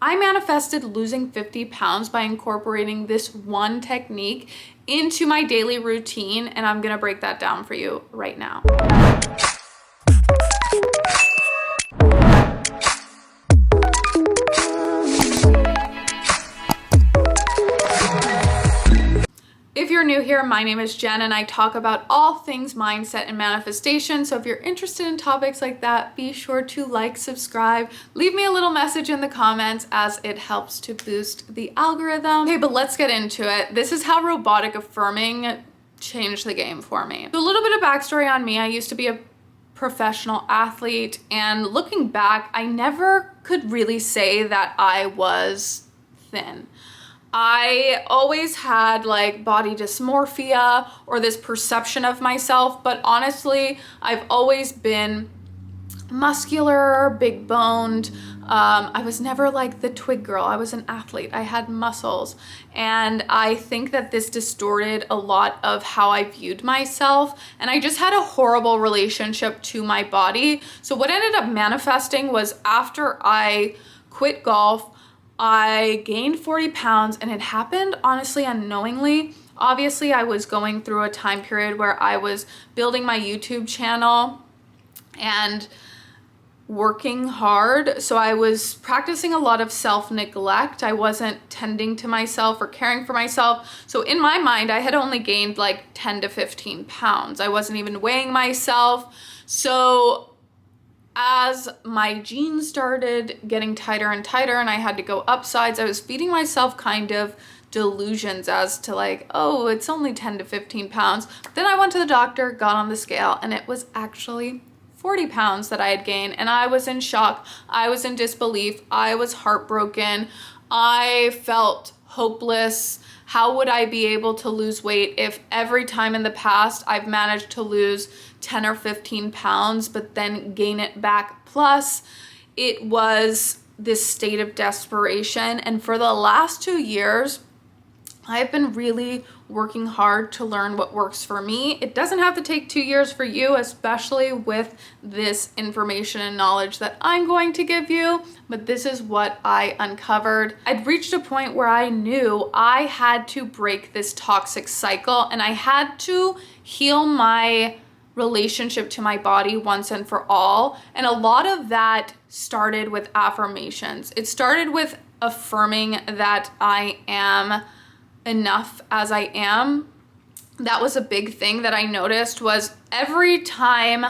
I manifested losing 50 pounds by incorporating this one technique into my daily routine, and I'm gonna break that down for you right now. If you're new here, my name is Jen and I talk about all things mindset and manifestation. So if you're interested in topics like that, be sure to like, subscribe, leave me a little message in the comments as it helps to boost the algorithm. Okay, but let's get into it. This is how robotic affirming changed the game for me. So a little bit of backstory on me. I used to be a professional athlete, and looking back, I never could really say that I was thin. I always had like body dysmorphia or this perception of myself, but honestly, I've always been muscular, big boned. I was never like the twig girl. I was an athlete. I had muscles. And I think that this distorted a lot of how I viewed myself. And I just had a horrible relationship to my body. So what ended up manifesting was after I quit golf, I gained 40 pounds, and it happened honestly unknowingly. Obviously, I was going through a time period where I was building my YouTube channel and working hard. So I was practicing a lot of self-neglect. I wasn't tending to myself or caring for myself. So in my mind, I had only gained like 10 to 15 pounds. I wasn't even weighing myself. So as my jeans started getting tighter and tighter and I had to go up size, I was feeding myself kind of delusions as to like, oh, it's only 10 to 15 pounds. Then I went to the doctor, got on the scale, and it was actually 40 pounds that I had gained. And I was in shock. I was in disbelief. I was heartbroken. I felt hopeless. How would I be able to lose weight if every time in the past I've managed to lose 10 or 15 pounds, but then gain it back? Plus, it was this state of desperation. And for the last 2 years, I've been really working hard to learn what works for me. It doesn't have to take 2 years for you, especially with this information and knowledge that I'm going to give you, but this is what I uncovered. I'd reached a point where I knew I had to break this toxic cycle, and I had to heal my relationship to my body once and for all. And a lot of that started with affirmations. It started with affirming that I am enough as I am. That was a big thing that I noticed, was every time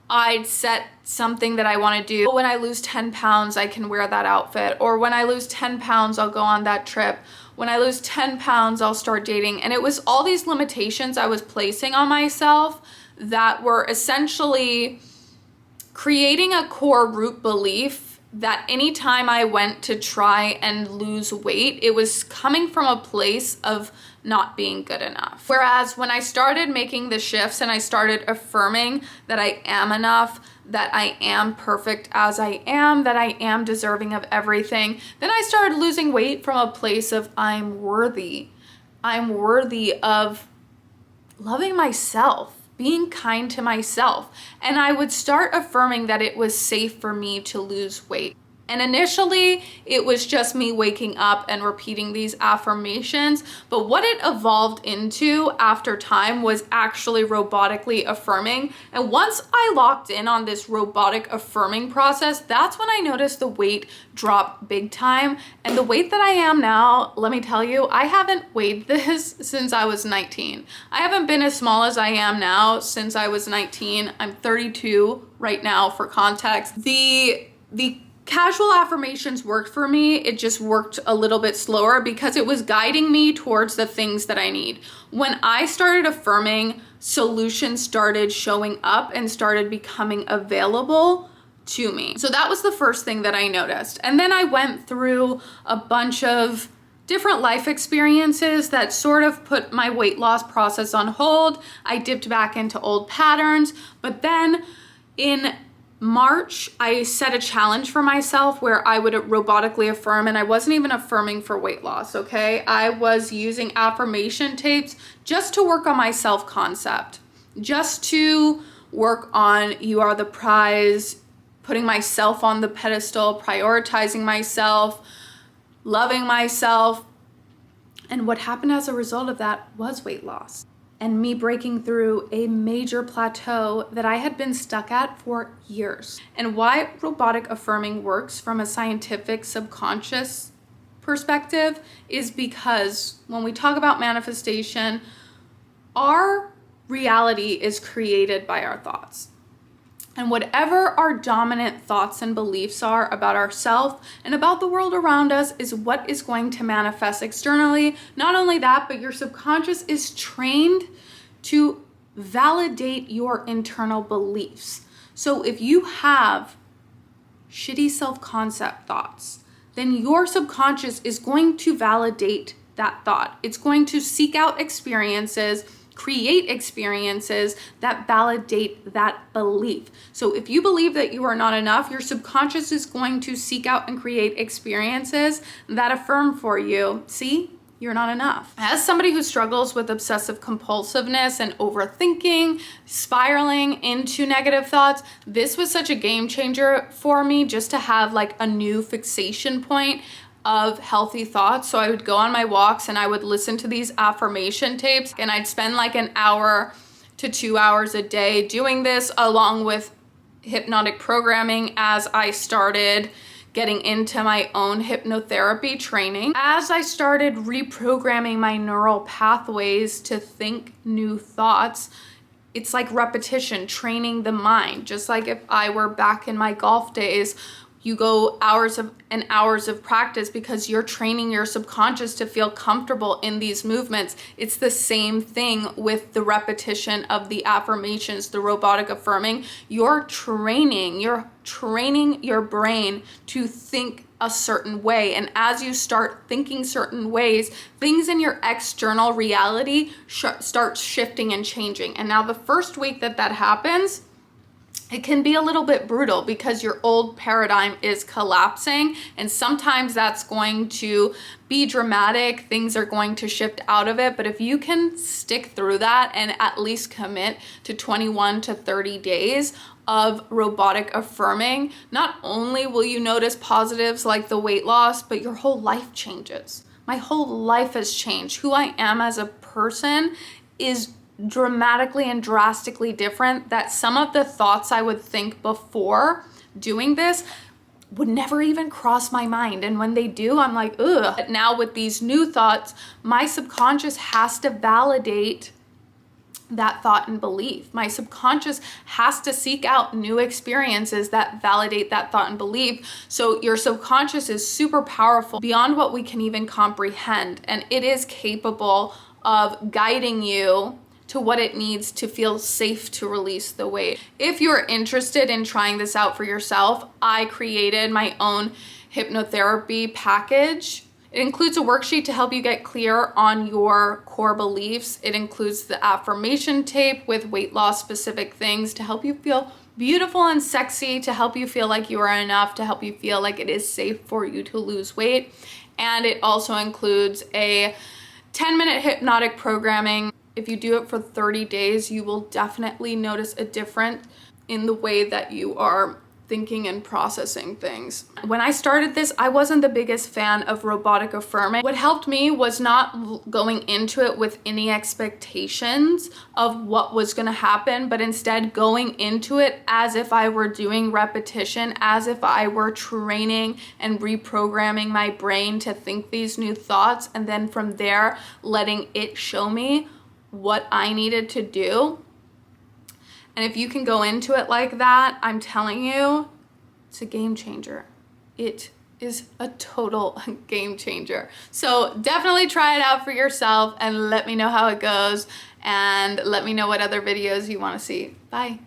I'd set something that I want to do, when I lose 10 pounds, I can wear that outfit, or when I lose 10 pounds, I'll go on that trip. When I lose 10 pounds, I'll start dating. And it was all these limitations I was placing on myself that were essentially creating a core root belief that anytime I went to try and lose weight, it was coming from a place of not being good enough. Whereas when I started making the shifts and I started affirming that I am enough, that I am perfect as I am, that I am deserving of everything, then I started losing weight from a place of I'm worthy. I'm worthy of loving myself, being kind to myself. And I would start affirming that it was safe for me to lose weight. And initially, it was just me waking up and repeating these affirmations. But what it evolved into after time was actually robotically affirming. And once I locked in on this robotic affirming process, that's when I noticed the weight drop big time. And the weight that I am now, let me tell you, I haven't weighed this since I was 19. I haven't been as small as I am now since I was 19. I'm 32 right now, for context. The casual affirmations worked for me. It just worked a little bit slower because it was guiding me towards the things that I need. When I started affirming, solutions started showing up and started becoming available to me. So that was the first thing that I noticed. And then I went through a bunch of different life experiences that sort of put my weight loss process on hold. I dipped back into old patterns, but then in March, I set a challenge for myself where I would robotically affirm, and I wasn't even affirming for weight loss, okay? I was using affirmation tapes just to work on my self-concept, just to work on you are the prize, putting myself on the pedestal, prioritizing myself, loving myself. And what happened as a result of that was weight loss and me breaking through a major plateau that I had been stuck at for years. And why robotic affirming works from a scientific subconscious perspective is because when we talk about manifestation, our reality is created by our thoughts. And whatever our dominant thoughts and beliefs are about ourselves and about the world around us is what is going to manifest externally. Not only that, but your subconscious is trained to validate your internal beliefs. So if you have shitty self-concept thoughts, then your subconscious is going to validate that thought. It's going to seek out experiences, create experiences that validate that belief. So if you believe that you are not enough, your subconscious is going to seek out and create experiences that affirm for you, see, you're not enough. As somebody who struggles with obsessive compulsiveness and overthinking, spiraling into negative thoughts, this was such a game changer for me just to have like a new fixation point of healthy thoughts. So I would go on my walks and I would listen to these affirmation tapes, and I'd spend like an hour to 2 hours a day doing this, along with hypnotic programming as I started getting into my own hypnotherapy training. As I started reprogramming my neural pathways to think new thoughts, it's like repetition, training the mind. Just like if I were back in my golf days, you go hours and hours of practice because you're training your subconscious to feel comfortable in these movements. It's the same thing with the repetition of the affirmations, the robotic affirming. You're training your brain to think a certain way. And as you start thinking certain ways, things in your external reality start shifting and changing. And now the first week that happens, it can be a little bit brutal because your old paradigm is collapsing, and sometimes that's going to be dramatic. Things are going to shift out of it. But if you can stick through that and at least commit to 21 to 30 days of robotic affirming, not only will you notice positives like the weight loss, but your whole life changes. My whole life has changed. Who I am as a person is dramatically and drastically different, that some of the thoughts I would think before doing this would never even cross my mind. And when they do, I'm like, ugh. But now with these new thoughts, my subconscious has to validate that thought and belief. My subconscious has to seek out new experiences that validate that thought and belief. So your subconscious is super powerful beyond what we can even comprehend. And it is capable of guiding you to what it needs to feel safe to release the weight. If you're interested in trying this out for yourself, I created my own hypnotherapy package. It includes a worksheet to help you get clear on your core beliefs. It includes the affirmation tape with weight loss specific things to help you feel beautiful and sexy, to help you feel like you are enough, to help you feel like it is safe for you to lose weight. And it also includes a 10-minute hypnotic programming. If you do it for 30 days, you will definitely notice a difference in the way that you are thinking and processing things. When I started this, I wasn't the biggest fan of robotic affirming. What helped me was not going into it with any expectations of what was going to happen, but instead going into it as if I were doing repetition, as if I were training and reprogramming my brain to think these new thoughts, and then from there letting it show me what I needed to do. And if you can go into it like that, I'm telling you, it's a game changer. It is a total game changer. So definitely try it out for yourself and let me know how it goes, and let me know what other videos you want to see. Bye.